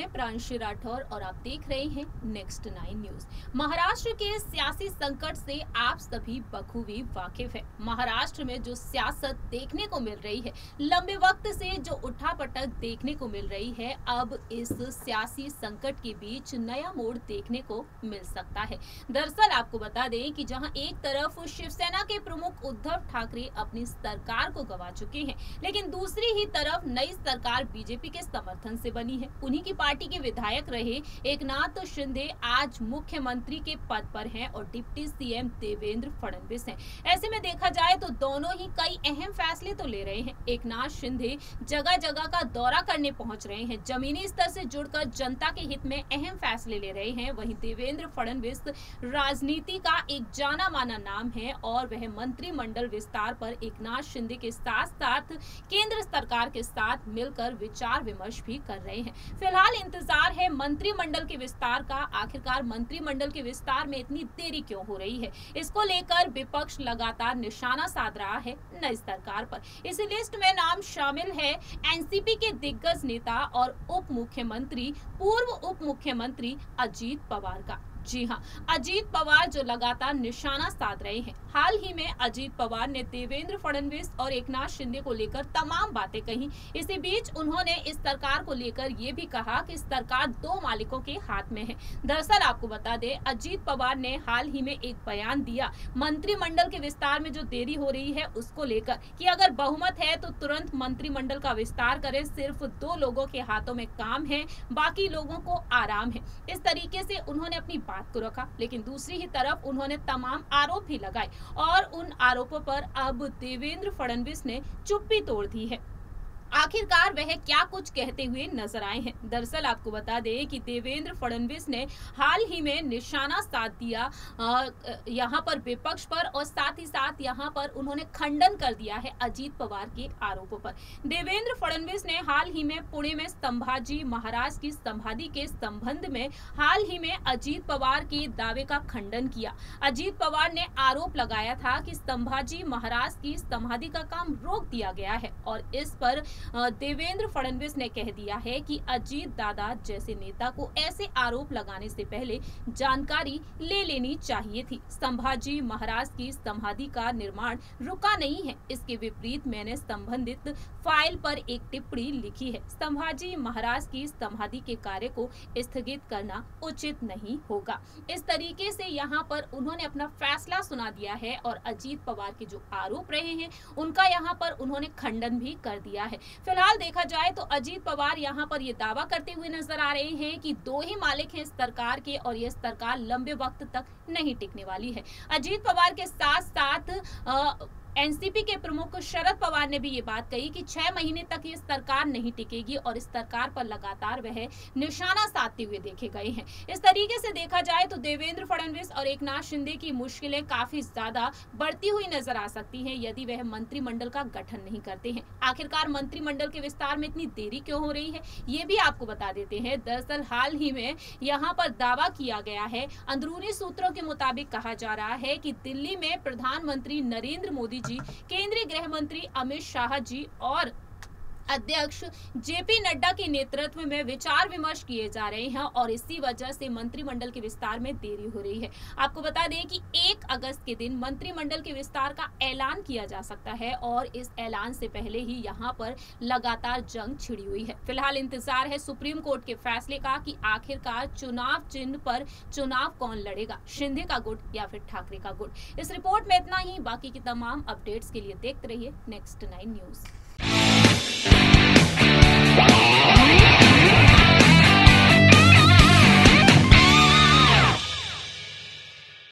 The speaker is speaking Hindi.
मैं प्रांशी राठौर और आप देख रहे हैं नेक्स्ट 9 न्यूज। महाराष्ट्र के सियासी संकट से आप सभी बखूबी वाकिफ हैं। महाराष्ट्र में जो सियासत देखने को मिल रही है, लंबे वक्त से जो उठापटक देखने को मिल रही है, अब इस सियासी संकट के बीच नया मोड़ देखने को मिल सकता है। दरअसल आपको बता दें कि जहां एक तरफ शिवसेना के प्रमुख उद्धव ठाकरे अपनी सरकार को गंवा चुके हैं, लेकिन दूसरी ही तरफ नई सरकार बीजेपी के समर्थन से बनी है। उन्हीं की पार्टी के विधायक रहे एकनाथ शिंदे आज मुख्यमंत्री के पद पर हैं और डिप्टी सीएम देवेंद्र फडणवीस हैं। ऐसे में देखा जाए तो दोनों ही कई अहम फैसले तो ले रहे हैं। एकनाथ शिंदे जगह जगह का दौरा करने पहुंच रहे हैं, जमीनी स्तर से जुड़कर जनता के हित में अहम फैसले ले रहे हैं। वहीं देवेंद्र फडणवीस राजनीति का एक जाना माना नाम है और वह मंत्रिमंडल विस्तार पर एकनाथ शिंदे के साथ साथ केंद्र सरकार के साथ मिलकर विचार विमर्श भी कर रहे हैं। फिलहाल इंतजार है मंत्रिमंडल के विस्तार का। आखिरकार मंत्रिमंडल के विस्तार में इतनी देरी क्यों हो रही है, इसको लेकर विपक्ष लगातार निशाना साध रहा है नई सरकार पर। इस लिस्ट में नाम शामिल है एनसीपी के दिग्गज नेता और पूर्व उप मुख्यमंत्री अजीत पवार का। जी हां, अजीत पवार जो लगातार निशाना साध रहे हैं। हाल ही में अजीत पवार ने देवेंद्र फडणवीस और एकनाथ शिंदे को लेकर तमाम बातें कही। इसी बीच उन्होंने इस सरकार को लेकर ये भी कहा कि सरकार दो मालिकों के हाथ में है। दरअसल आपको बता दें, अजीत पवार ने हाल ही में एक बयान दिया मंत्रिमंडल के विस्तार में जो देरी हो रही है उसको लेकर कि अगर बहुमत है तो तुरंत मंत्रिमंडल का विस्तार करें, सिर्फ 2 लोगों के हाथों में काम है, बाकी लोगों को आराम है। इस तरीके से उन्होंने अपनी बात को रखा, लेकिन दूसरी ही तरफ उन्होंने तमाम आरोप भी लगाए और उन आरोपों पर अब देवेंद्र फडणवीस ने चुप्पी तोड़ दी है। आखिरकार वह क्या कुछ कहते हुए नजर आए हैं। दरअसल आपको बता दें कि देवेंद्र फडणवीस ने हाल ही में निशाना साध दिया यहां पर विपक्ष पर और साथ ही साथ यहां पर उन्होंने खंडन कर दिया है अजीत पवार के आरोपों पर। देवेंद्र फडणवीस ने हाल ही में पुणे में संभाजी महाराज की समाधि के संबंध में हाल ही में अजीत पवार के दावे का खंडन किया। अजीत पवार ने आरोप लगाया था कि संभाजी महाराज की समाधि का काम रोक दिया गया है और इस पर देवेंद्र फडणवीस ने कह दिया है कि अजीत दादा जैसे नेता को ऐसे आरोप लगाने से पहले जानकारी ले लेनी चाहिए थी। संभाजी महाराज की समाधि का निर्माण रुका नहीं है, इसके विपरीत मैंने संबंधित फाइल पर एक टिप्पणी लिखी है। संभाजी महाराज की समाधि के कार्य को स्थगित करना उचित नहीं होगा। इस तरीके से यहाँ पर उन्होंने अपना फैसला सुना दिया है और अजीत पवार के जो आरोप रहे हैं उनका यहाँ पर उन्होंने खंडन भी कर दिया है। फिलहाल देखा जाए तो अजीत पवार यहाँ पर ये दावा करते हुए नजर आ रहे हैं कि 2 ही मालिक हैं इस सरकार के और ये सरकार लंबे वक्त तक नहीं टिकने वाली है। अजीत पवार के साथ साथ एनसीपी के प्रमुख शरद पवार ने भी ये बात कही कि 6 महीने तक ये सरकार नहीं टिकेगी और इस सरकार पर लगातार वह निशाना साधते हुए देखे गए हैं। इस तरीके से देखा जाए तो देवेंद्र फडणवीस और एकनाथ शिंदे की मुश्किलें काफी ज्यादा बढ़ती हुई नजर आ सकती हैं यदि वह मंत्रिमंडल का गठन नहीं करते हैं। आखिरकार मंत्रिमंडल के विस्तार में इतनी देरी क्यों हो रही है, ये भी आपको बता देते हैं। दरअसल हाल ही में यहाँ पर दावा किया गया है, अंदरूनी सूत्रों के मुताबिक कहा जा रहा है कि दिल्ली में प्रधानमंत्री नरेंद्र मोदी जी, केंद्रीय गृह मंत्री अमित शाह जी और अध्यक्ष जेपी नड्डा के नेतृत्व में विचार विमर्श किए जा रहे हैं और इसी वजह से मंत्रिमंडल के विस्तार में देरी हो रही है। आपको बता दें कि 1 अगस्त के दिन मंत्रिमंडल के विस्तार का ऐलान किया जा सकता है और इस ऐलान से पहले ही यहां पर लगातार जंग छिड़ी हुई है। फिलहाल इंतजार है सुप्रीम कोर्ट के फैसले का कि आखिरकार चुनाव चिन्ह पर चुनाव कौन लड़ेगा, शिंदे का गुट या फिर ठाकरे का गुट। इस रिपोर्ट में इतना ही। बाकी की तमाम अपडेट्स के लिए देखते रहिए नेक्स्ट 9 न्यूज।